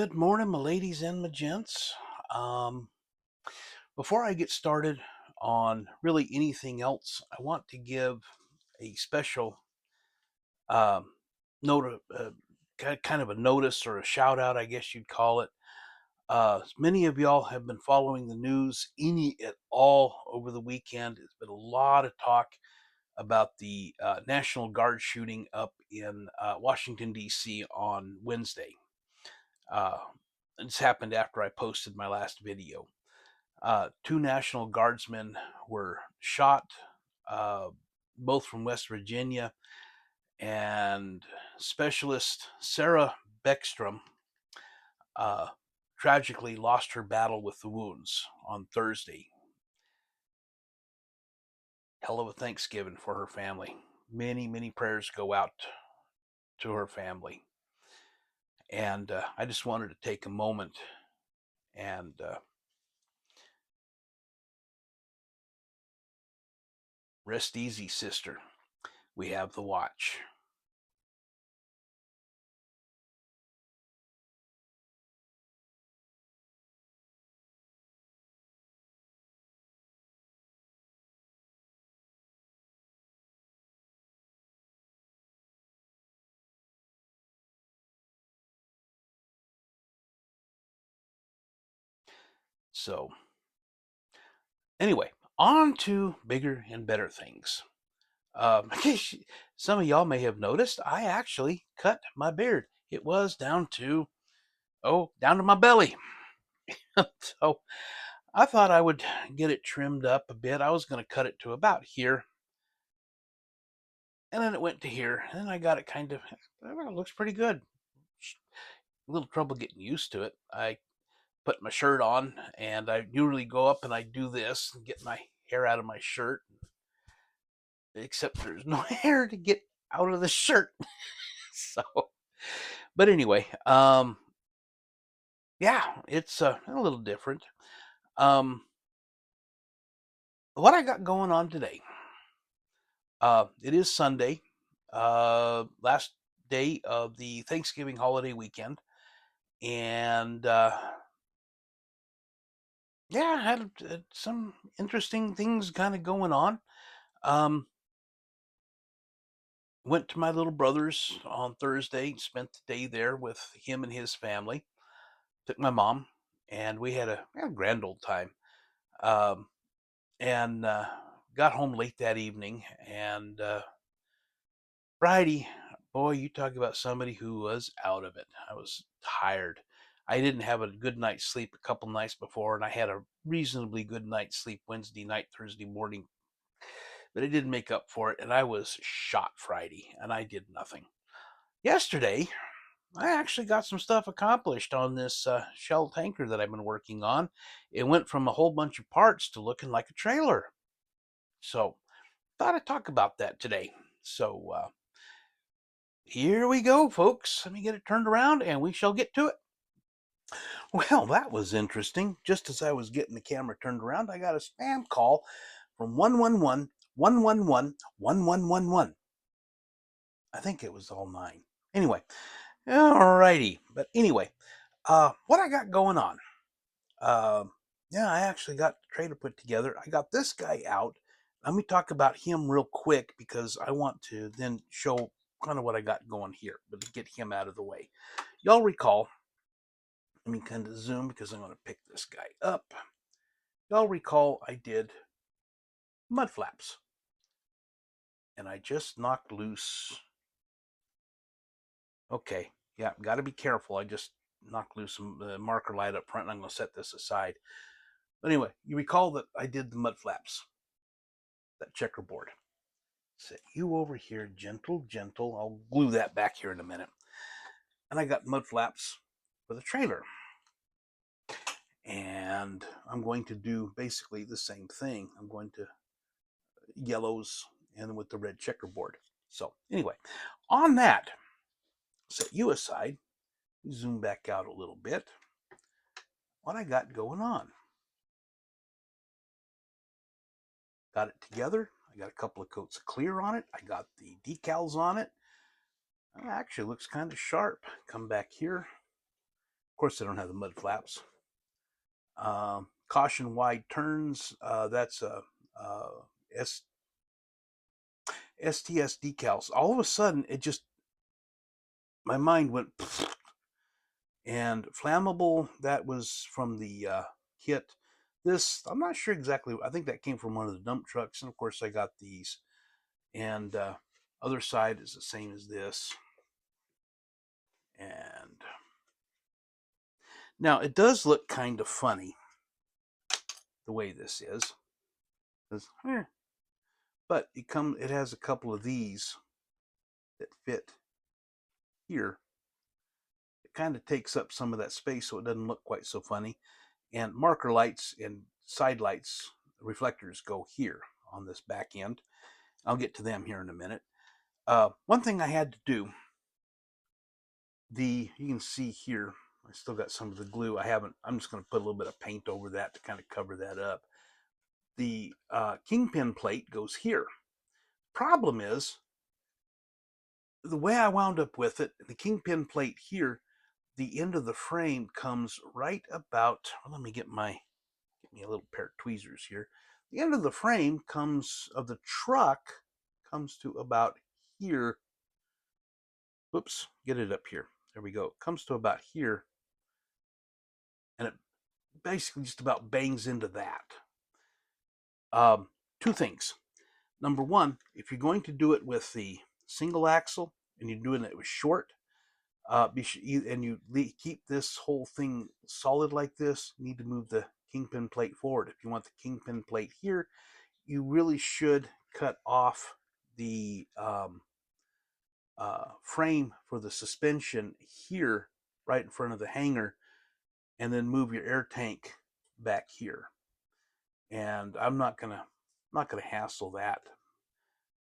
Good morning, my ladies and my gents. Um, Before I get started on really anything else, I want to give a special um, note, kind of a notice or a shout out, I guess you'd call it. Many of y'all have been following the news any at all over the weekend. There's been a lot of talk about the National Guard shooting up in Washington, D.C. on Wednesday. Uh, this happened after I posted my last video. Two National Guardsmen were shot, uh, both from West Virginia, and Specialist Sarah Beckstrom uh, tragically lost her battle with the wounds on Thursday. Hell of a Thanksgiving for her family. Many, many prayers go out to her family. And I just wanted to take a moment and rest easy, sister. We have the watch. So, anyway, on to bigger and better things. Some of y'all may have noticed I actually cut my beard. It was down to my belly. So I thought I would get it trimmed up a bit. I was going to cut it to about here, and then it went to here, and then I got it it looks pretty good. A little trouble getting used to it. I put my shirt on, and I usually go up and I do this and get my hair out of my shirt, except there's no hair to get out of the shirt. So, but anyway, yeah, it's a little different. Um, what I got going on today? It is Sunday, last day of the Thanksgiving holiday weekend, and yeah, I had some interesting things kind of going on. Um, Went to my little brother's on Thursday, spent the day there with him and his family. Took my mom, and we had a grand old time. Um, and got home late that evening. And Friday, boy, you talk about somebody who was out of it. I was tired. I didn't have a good night's sleep a couple nights before, and I had a reasonably good night's sleep Wednesday night, Thursday morning, but it didn't make up for it. And I was shot Friday, and I did nothing. Yesterday, I actually got some stuff accomplished on this shell tanker that I've been working on. It went from a whole bunch of parts to looking like a trailer. So, thought I'd talk about that today. So, here we go, folks. Let me get it turned around and we shall get to it. Well, that was interesting. Just as I was getting the camera turned around, I got a spam call from 111 111 1111. I think it was all nine. Anyway, alrighty. But anyway, what I got going on. Uh, yeah, I actually got the trailer put together. I got this guy out. Let me talk about him real quick because I want to then show kind of what I got going here, but to get him out of the way. Y'all recall, let me kind of zoom because I'm going to pick this guy up. Y'all recall I did mud flaps and I just knocked loose. Okay, yeah, got to be careful. I just knocked loose some marker light up front and I'm going to set this aside. But anyway, you recall that I did the mud flaps, that checkerboard. Set you over here, gentle, gentle. I'll glue that back here in a minute. And I got mud flaps for the trailer. And I'm going to do basically the same thing. I'm going to yellows and with the red checkerboard. So anyway, on that, set you aside, zoom back out a little bit. What I got going on. Got it together. I got a couple of coats of clear on it. I got the decals on it. It actually looks kind of sharp. Come back here. course, they don't have the mud flaps. Caution wide turns. That's a STS decals. All of a sudden, my mind went, and flammable. That was from the kit. This, I'm not sure exactly. I think that came from one of the dump trucks, and of course, I got these. And other side is the same as this. And now it does look kind of funny the way this is, but it has a couple of these that fit here. It kind of takes up some of that space, so it doesn't look quite so funny. And marker lights and side lights, reflectors, go here on this back end. I'll get to them here in a minute. One thing I had to do, you can see here, I still got some of the glue. I'm just going to put a little bit of paint over that to kind of cover that up. The kingpin plate goes here. Problem is, the way I wound up with it, the kingpin plate here, the end of the frame comes right about, well, let me get me a little pair of tweezers here. The end of the frame of the truck comes to about here. Whoops, get it up here. There we go. It comes to about here, and it basically just about bangs into that. Two things. Number one, if you're going to do it with the single axle and you're doing it with short, and you keep this whole thing solid like this, you need to move the kingpin plate forward. If you want the kingpin plate here, you really should cut off the frame for the suspension here, right in front of the hanger, and then move your air tank back here. And I'm not gonna hassle that,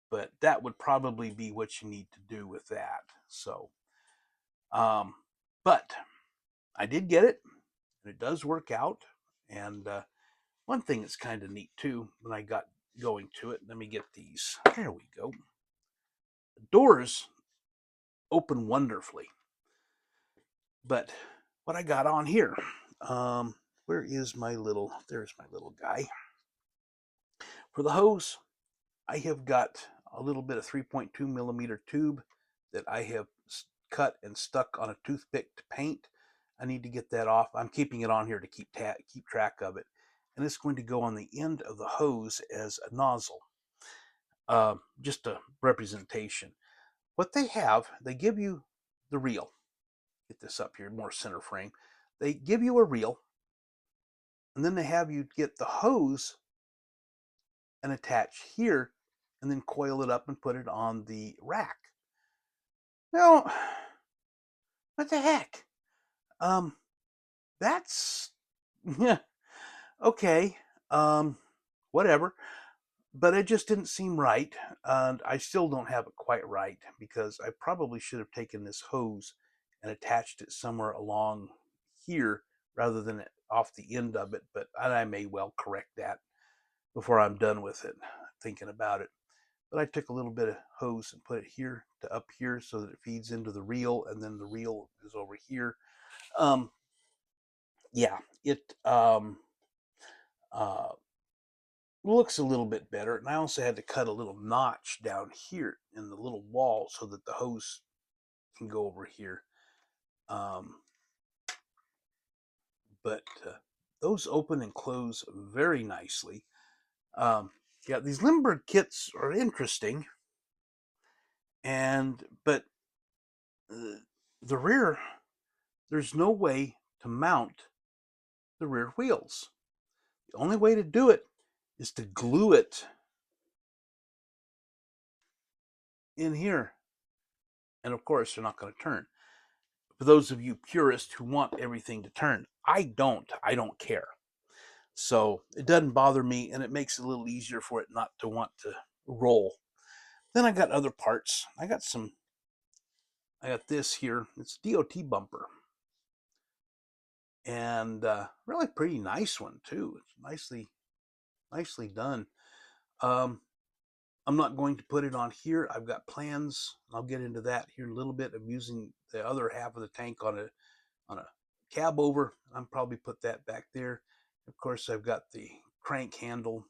but that would probably be what you need to do with that. So, but I did get it, and it does work out. And one thing that's kind of neat too, when I got going to it, let me get these. There we go. The doors open wonderfully. But what I got on here, where is there's my little guy. For the hose, I have got a little bit of 3.2 millimeter tube that I have cut and stuck on a toothpick to paint. I need to get that off. I'm keeping it on here to keep track of it. And it's going to go on the end of the hose as a nozzle. Just a representation. What they give you the reel. Get this up here, more center frame. They give you a reel, and then they have you get the hose and attach here, and then coil it up and put it on the rack. Now, what the heck? That's yeah, okay. Whatever. But it just didn't seem right, and I still don't have it quite right, because I probably should have taken this hose and attached it somewhere along here rather than off the end of it. But I may well correct that before I'm done with it, thinking about it. But I took a little bit of hose and put it here to up here so that it feeds into the reel, and then the reel is over here. Yeah, it looks a little bit better. And I also had to cut a little notch down here in the little wall so that the hose can go over here. But those open and close very nicely. Yeah, these Limburg kits are interesting. But the rear, there's no way to mount the rear wheels. The only way to do it is to glue it in here. And of course, they're not going to turn. For those of you purists who want everything to turn, I don't care. So it doesn't bother me, and it makes it a little easier for it not to want to roll. Then I got other parts. I got this here. It's a DOT bumper. And really pretty nice one too. It's nicely done. I'm not going to put it on here. I've got plans. I'll get into that here in a little bit of using the other half of the tank on a cab over, I'm probably put that back there. Of course, I've got the crank handle,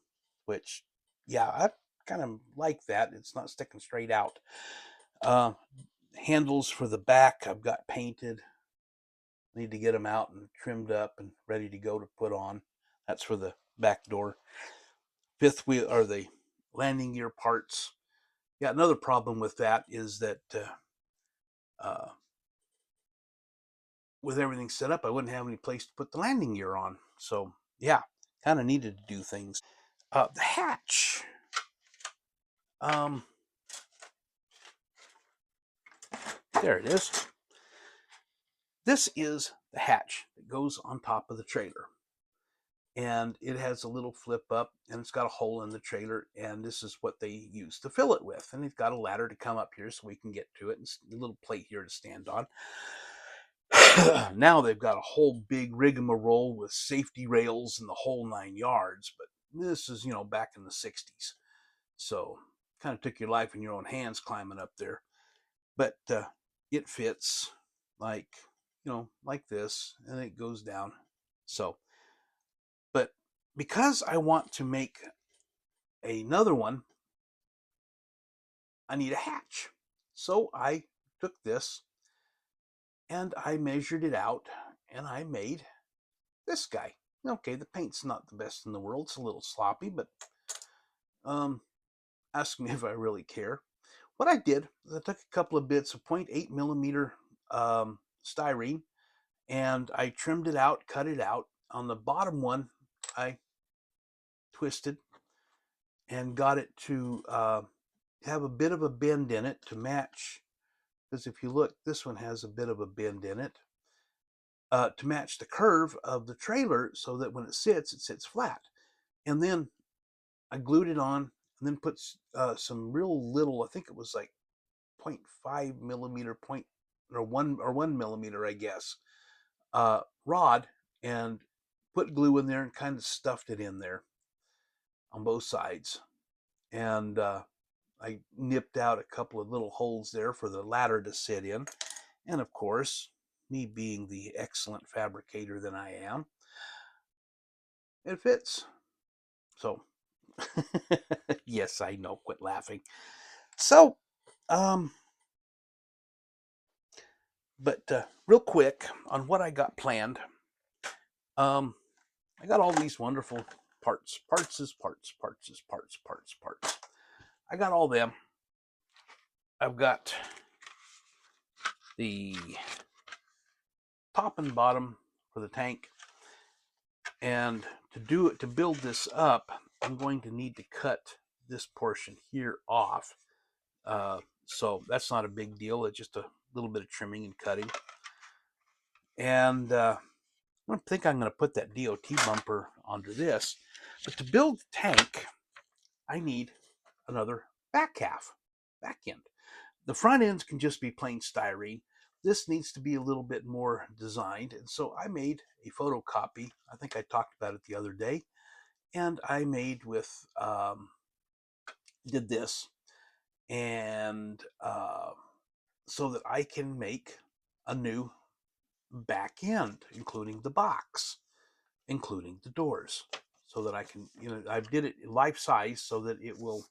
which, yeah, I kind of like that. It's not sticking straight out. Uh, Handles for the back, I've got painted. Need to get them out and trimmed up and ready to go to put on. That's for the back door. Fifth wheel, or the landing gear parts. Yeah, another problem with that is that uh, with everything set up, I wouldn't have any place to put the landing gear on. So, yeah, kind of needed to do things. The hatch. Um, there it is. This is the hatch that goes on top of the trailer. And it has a little flip up, and it's got a hole in the trailer, and this is what they use to fill it with. And it's got a ladder to come up here so we can get to it, and a little plate here to stand on. Now they've got a whole big rigmarole with safety rails and the whole 9 yards, but this is, back in the 60s. So kind of took your life in your own hands climbing up there. But it fits like, like this, and it goes down. So, but because I want to make another one, I need a hatch. So I took this and I measured it out, and I made this guy. Okay, the paint's not the best in the world. It's a little sloppy, but ask me if I really care. What I did is I took a couple of bits of 0.8 millimeter styrene, and I trimmed it out, cut it out. On the bottom one, I twisted and got it to have a bit of a bend in it to match, because if you look, this one has a bit of a bend in it, to match the curve of the trailer so that when it sits flat. And then I glued it on, and then put some real little, I think it was like 0.5 millimeter, 1 millimeter, I guess, rod, and put glue in there and kind of stuffed it in there on both sides. And I nipped out a couple of little holes there for the ladder to sit in. And of course, me being the excellent fabricator that I am, it fits. So, yes, I know, quit laughing. So, but real quick on what I got planned, I got all these wonderful parts. Parts is parts, parts is parts, parts, parts. I got all them. I've got the top and bottom for the tank. And to build this up, I'm going to need to cut this portion here off. So that's not a big deal. It's just a little bit of trimming and cutting. And I think I'm going to put that DOT bumper onto this. But to build the tank, I need another back end. The front ends can just be plain styrene. This needs to be a little bit more designed. And so I made a photocopy. I think I talked about it the other day. And I made did this. And so that I can make a new back end, including the box, including the doors, so that I can, I did it life size so that it will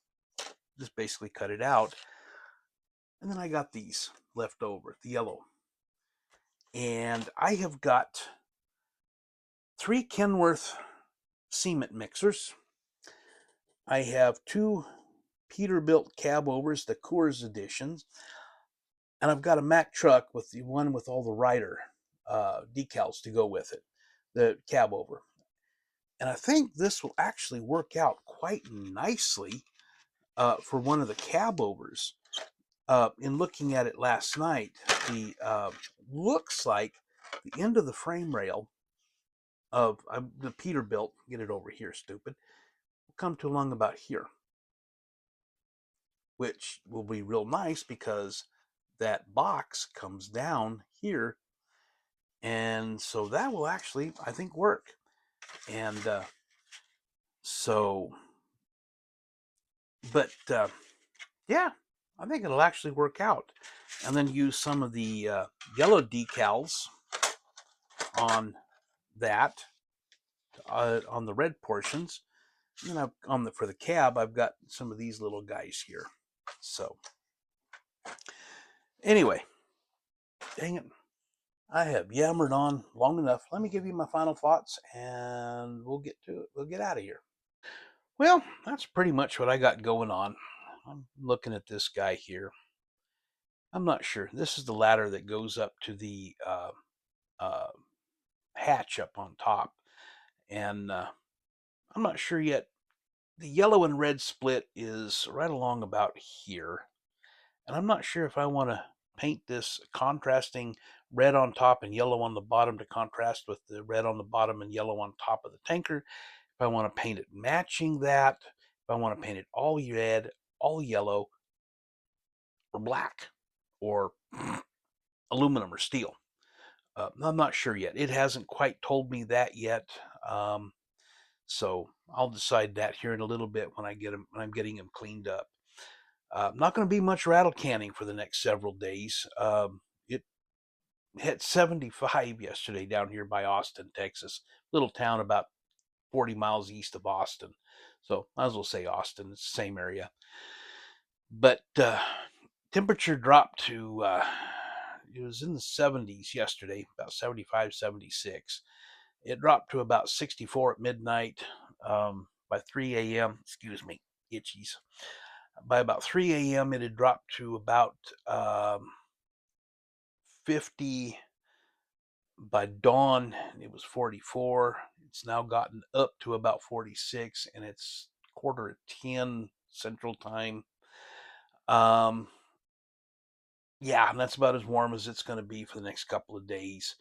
just basically cut it out. And then I got these left over, the yellow. And I have got 3 Kenworth cement mixers. I have 2 Peterbilt cabovers, the Coors editions. And I've got a Mack truck with the one with all the rider decals to go with it, the cabover. And I think this will actually work out quite nicely for one of the cabovers. In looking at it last night, the looks like the end of the frame rail of the Peterbilt, get it over here, stupid, will come to along about here, which will be real nice because that box comes down here, and so that will actually, I think, work. And yeah, I think it'll actually work out. And then use some of the yellow decals on that, on the red portions. And then for the cab, I've got some of these little guys here. So anyway, dang it. I have yammered on long enough. Let me give you my final thoughts and we'll get to it. We'll get out of here. Well, that's pretty much what I got going on. I'm looking at this guy here. I'm not sure. This is the ladder that goes up to the uh, hatch up on top. And I'm not sure yet. The yellow and red split is right along about here. And I'm not sure if I want to paint this contrasting red on top and yellow on the bottom to contrast with the red on the bottom and yellow on top of the tanker. If I want to paint it matching that, if I want to paint it all red, all yellow, or black, or aluminum or steel. I'm not sure yet. It hasn't quite told me that yet. So I'll decide that here in a little bit when I'm getting them cleaned up. Not going to be much rattle canning for the next several days. It hit 75 yesterday down here by Austin, Texas, little town about 40 miles east of Austin. So might as well say Austin. It's the same area. But temperature dropped to, it was in the 70s yesterday, about 75, 76. It dropped to about 64 at midnight. By 3 a.m., excuse me, itchies. By about 3 a.m., it had dropped to about 50. By dawn, it was 44. It's now gotten up to about 46, and it's 9:45 Central Time. Yeah, and that's about as warm as it's going to be for the next couple of days.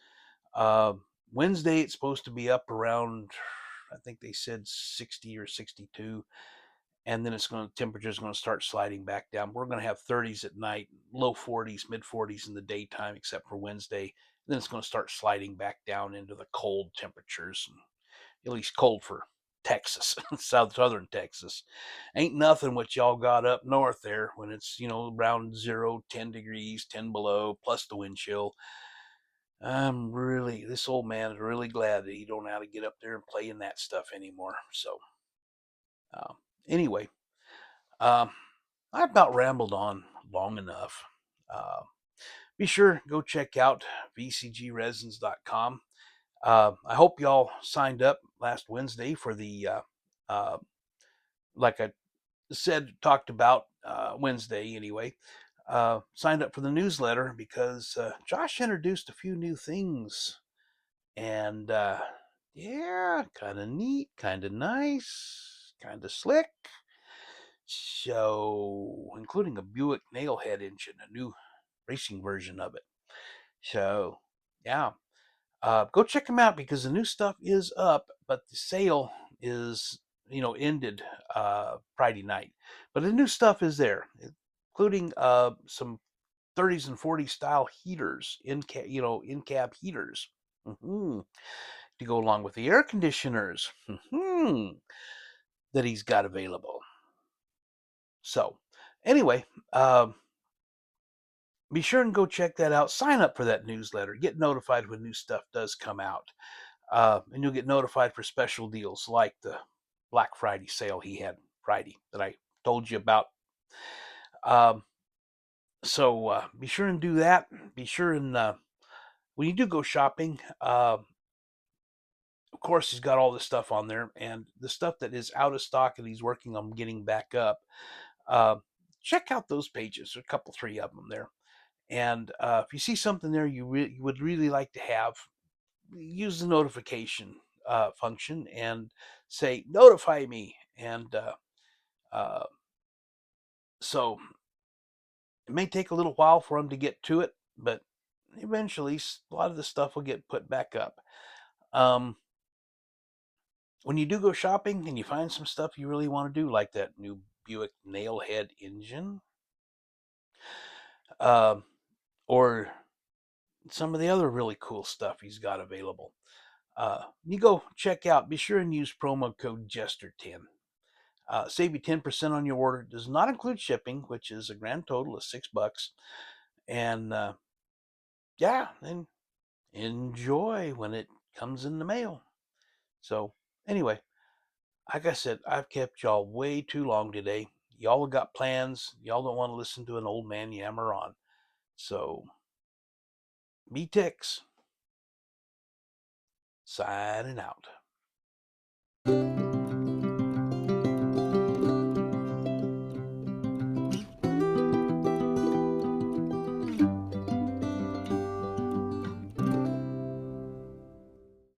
Wednesday, it's supposed to be up around, I think they said 60 or 62. And then temperature is going to start sliding back down. We're going to have 30s at night, low 40s, mid 40s in the daytime, except for Wednesday. Then it's going to start sliding back down into the cold temperatures, at least cold for Texas, southern Texas. Ain't nothing what y'all got up north there when it's, around 0, 10 degrees, 10 below, plus the wind chill. This old man is really glad that he don't know how to get up there and play in that stuff anymore. So, anyway, I about rambled on long enough. Uh, be sure go check out vcgresins.com. I hope y'all signed up last Wednesday for the, like I talked about Wednesday anyway. Signed up for the newsletter because Josh introduced a few new things. And yeah, kind of neat, kind of nice, kind of slick. So, including a Buick Nailhead engine, a new racing version of it. So, yeah, go check them out because the new stuff is up, but the sale is, ended Friday night. But the new stuff is there, including some 30s and 40s style heaters, in cab heaters. Mm-hmm. To go along with the air conditioners that he's got available. So, anyway, be sure and go check that out. Sign up for that newsletter. Get notified when new stuff does come out. And you'll get notified for special deals like the Black Friday sale he had Friday that I told you about. So be sure and do that. Be sure and when you do go shopping, of course, he's got all this stuff on there, and the stuff that is out of stock and he's working on getting back up. Check out those pages. There's a couple, three of them there. And if you see something there you would really like to have, use the notification function and say, notify me. And so it may take a little while for them to get to it, but eventually a lot of the stuff will get put back up. When you do go shopping and you find some stuff you really want to do, like that new Buick Nailhead engine, or some of the other really cool stuff he's got available, you go check out. Be sure and use promo code Jester10. Save you 10% on your order. It does not include shipping, which is a grand total of $6. And yeah, then enjoy when it comes in the mail. So, anyway, like I said, I've kept y'all way too long today. Y'all have got plans. Y'all don't want to listen to an old man yammer on. So, be ticks. Signing out.